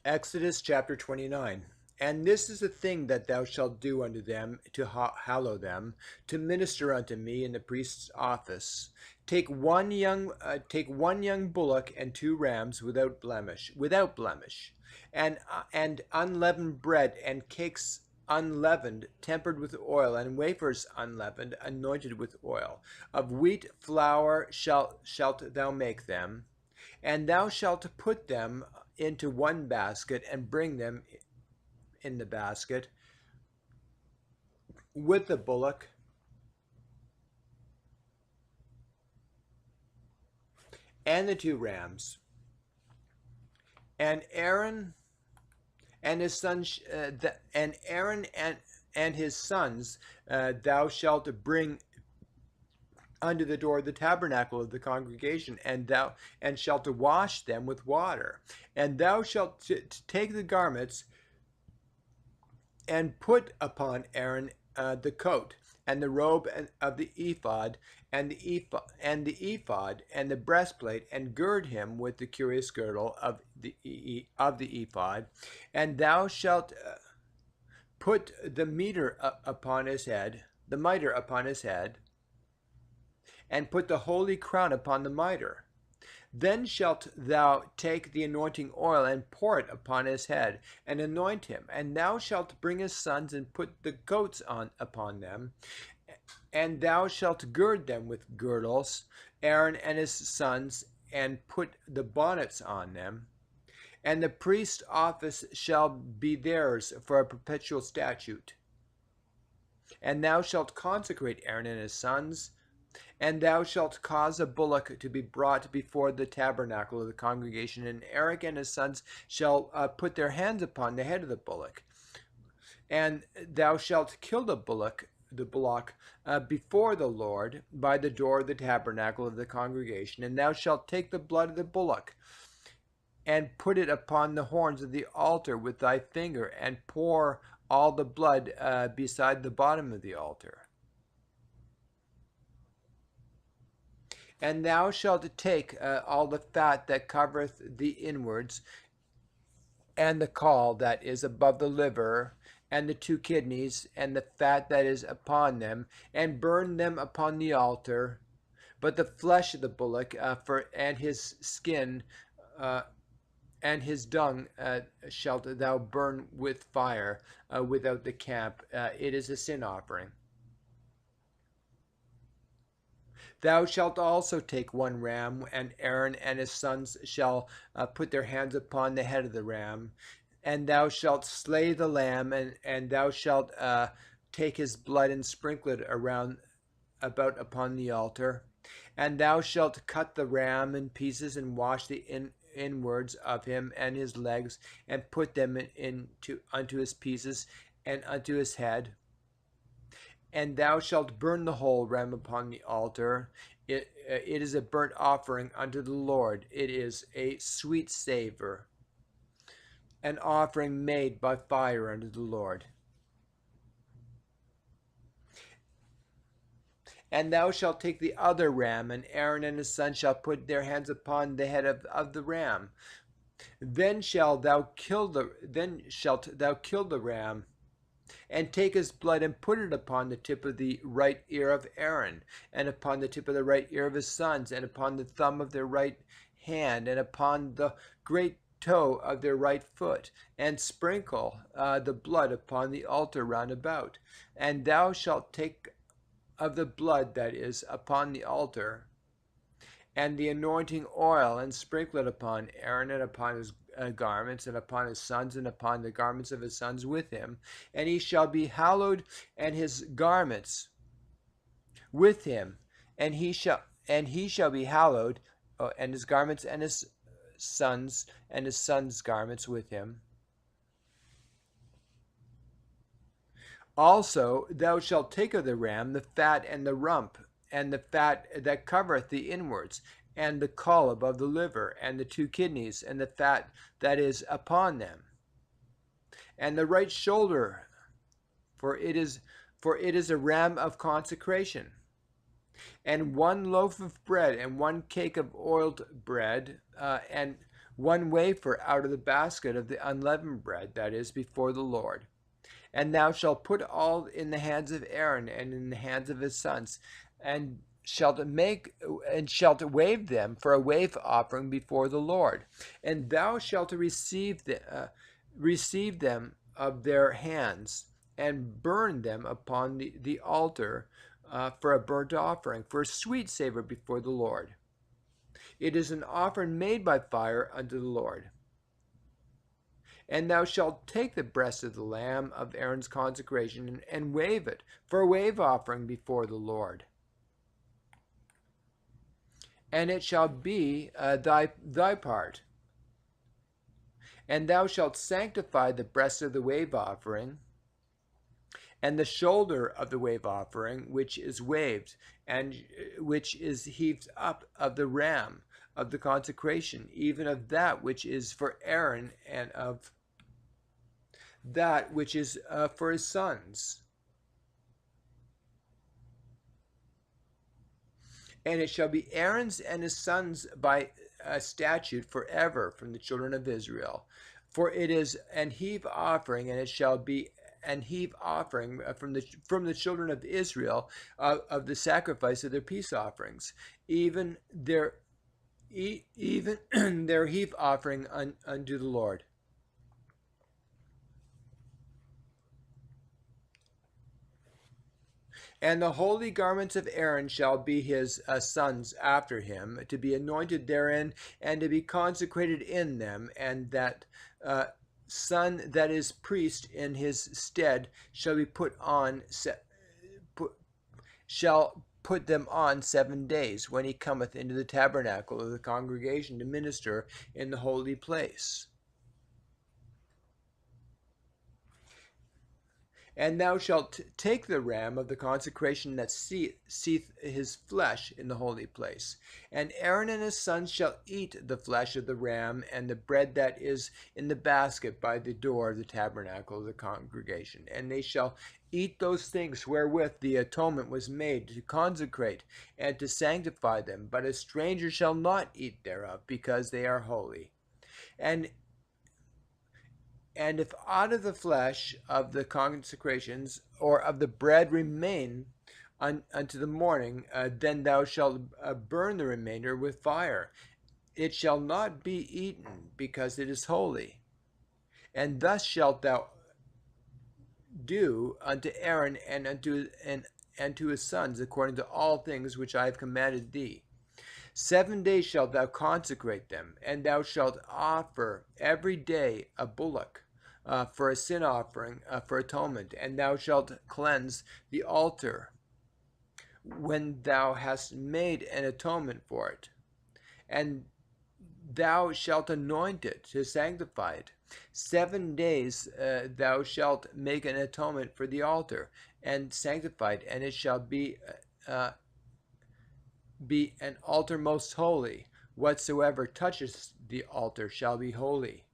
Exodus chapter 29. And this is the thing that thou shalt do unto them to hallow them, to minister unto me in the priest's office. Take one young bullock and two rams without blemish, and unleavened bread and cakes unleavened, tempered with oil, and wafers unleavened, anointed with oil. Of wheat flour shalt thou make them, and thou shalt put them into one basket and bring them in the basket with the bullock and the two rams. And Aaron and his sons, and Aaron and his sons, thou shalt bring unto the door of the tabernacle of the congregation, and shalt wash them with water. And thou shalt take the garments and put upon Aaron the coat and the robe of the ephod, and the breastplate, and gird him with the curious girdle of the ephod. And thou shalt put the mitre upon his head, and put the holy crown upon the mitre. Then shalt thou take the anointing oil and pour it upon his head, and anoint him. And thou shalt bring his sons and put the coats upon them, and thou shalt gird them with girdles, Aaron and his sons, and put the bonnets on them. And the priest's office shall be theirs for a perpetual statute. And thou shalt consecrate Aaron and his sons, and thou shalt cause a bullock to be brought before the tabernacle of the congregation, and Aaron and his sons shall put their hands upon the head of the bullock. And thou shalt kill the bullock before the Lord by the door of the tabernacle of the congregation. And thou shalt take the blood of the bullock and put it upon the horns of the altar with thy finger, and pour all the blood beside the bottom of the altar. And thou shalt take all the fat that covereth the inwards, and the caul that is above the liver, and the two kidneys, and the fat that is upon them, and burn them upon the altar. But the flesh of the bullock, and his skin, and his dung shalt thou burn with fire without the camp. It is a sin offering. Thou shalt also take one ram, and Aaron and his sons shall put their hands upon the head of the ram. And thou shalt slay the lamb, and thou shalt take his blood and sprinkle it about upon the altar. And thou shalt cut the ram in pieces, and wash the inwards of him and his legs, and put them unto his pieces and unto his head. And thou shalt burn the whole ram upon the altar. It is a burnt offering unto the Lord. It is a sweet savor, an offering made by fire unto the Lord. And thou shalt take the other ram, and Aaron and his son shall put their hands upon the head of the ram. Then shalt thou kill the ram, and take his blood and put it upon the tip of the right ear of Aaron, and upon the tip of the right ear of his sons, and upon the thumb of their right hand, and upon the great toe of their right foot, and sprinkle the blood upon the altar round about. And thou shalt take of the blood that is upon the altar, and the anointing oil, and sprinkle it upon Aaron, and upon his garments, and upon his sons, and upon the garments of his sons with him. And he shall be hallowed, and his garments with him, and he shall be hallowed, and his garments, and his sons' garments with him. Also thou shalt take of the ram the fat and the rump, and the fat that covereth the inwards, and the caul above the liver, and the two kidneys, and the fat that is upon them, and the right shoulder, for it is a ram of consecration, and one loaf of bread, and one cake of oiled bread, and one wafer out of the basket of the unleavened bread, that is, before the Lord. And thou shalt put all in the hands of Aaron and in the hands of his sons, and shalt wave them for a wave offering before the Lord. And thou shalt receive them of their hands, and burn them upon the altar for a burnt offering, for a sweet savor before the Lord. It is an offering made by fire unto the Lord. And thou shalt take the breast of the lamb of Aaron's consecration, and wave it for a wave offering before the Lord. And it shall be thy part. And thou shalt sanctify the breast of the wave offering, and the shoulder of the wave offering, which is waved, and which is heaved up of the ram of the consecration, even of that which is for Aaron, and of that which is for his sons. And it shall be Aaron's and his sons by statute forever from the children of Israel. For it is an heave offering, and it shall be an heave offering from the children of Israel of the sacrifice of their peace offerings, even their heave offering unto the Lord. And the holy garments of Aaron shall be his sons after him, to be anointed therein, and to be consecrated in them. And that son that is priest in his stead shall be put them on 7 days, when he cometh into the tabernacle of the congregation to minister in the holy place. And thou shalt take the ram of the consecration that seeth his flesh in the holy place. And Aaron and his sons shall eat the flesh of the ram, and the bread that is in the basket by the door of the tabernacle of the congregation. And they shall eat those things wherewith the atonement was made, to consecrate and to sanctify them. But a stranger shall not eat thereof, because they are holy. And if aught of the flesh of the consecrations or of the bread remain unto the morning, then thou shalt burn the remainder with fire. It shall not be eaten, because it is holy. And thus shalt thou do unto Aaron and unto his sons, according to all things which I have commanded thee. 7 days shalt thou consecrate them, and thou shalt offer every day a bullock for a sin offering for atonement, and thou shalt cleanse the altar when thou hast made an atonement for it, and thou shalt anoint it to sanctify it. 7 days thou shalt make an atonement for the altar and sanctify it, and it shall be an altar most holy. Whatsoever touches the altar shall be holy.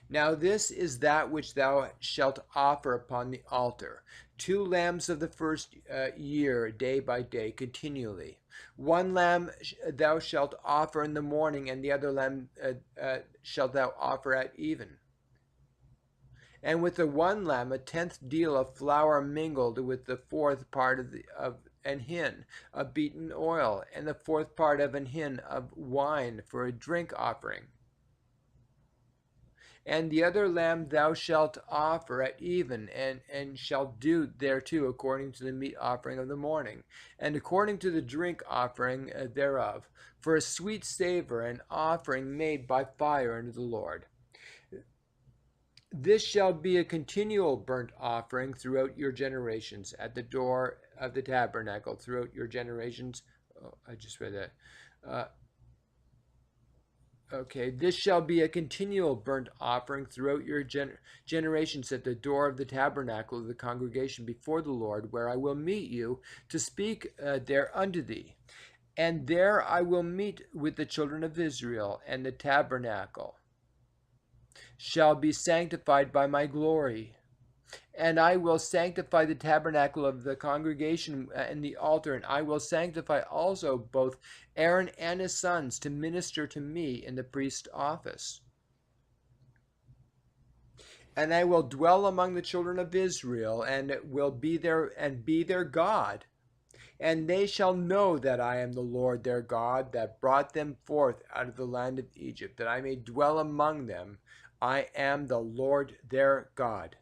Now this is that which thou shalt offer upon the altar: 2 lambs of the first year, day by day, continually. 1 lamb thou shalt offer in the morning, and the other lamb shalt thou offer at even. And with the 1 lamb 1/10 deal of flour mingled with the 4th part of an hin of beaten oil, and the 4th part of an hin of wine for a drink offering. And the other lamb thou shalt offer at even, and shalt do thereto according to the meat offering of the morning, and according to the drink offering thereof, for a sweet savor, an offering made by fire unto the Lord. This shall be a continual burnt offering throughout your generations, at the door of the tabernacle throughout your generations. Oh, I just read that. This shall be a continual burnt offering throughout your generations at the door of the tabernacle of the congregation before the Lord, where I will meet you to speak there unto thee. And there I will meet with the children of Israel, and the tabernacle shall be sanctified by my glory. And I will sanctify the tabernacle of the congregation and the altar, and I will sanctify also both Aaron and his sons to minister to me in the priest's office. And I will dwell among the children of Israel, and will be their God. And they shall know that I am the Lord their God, that brought them forth out of the land of Egypt, that I may dwell among them. I am the Lord their God.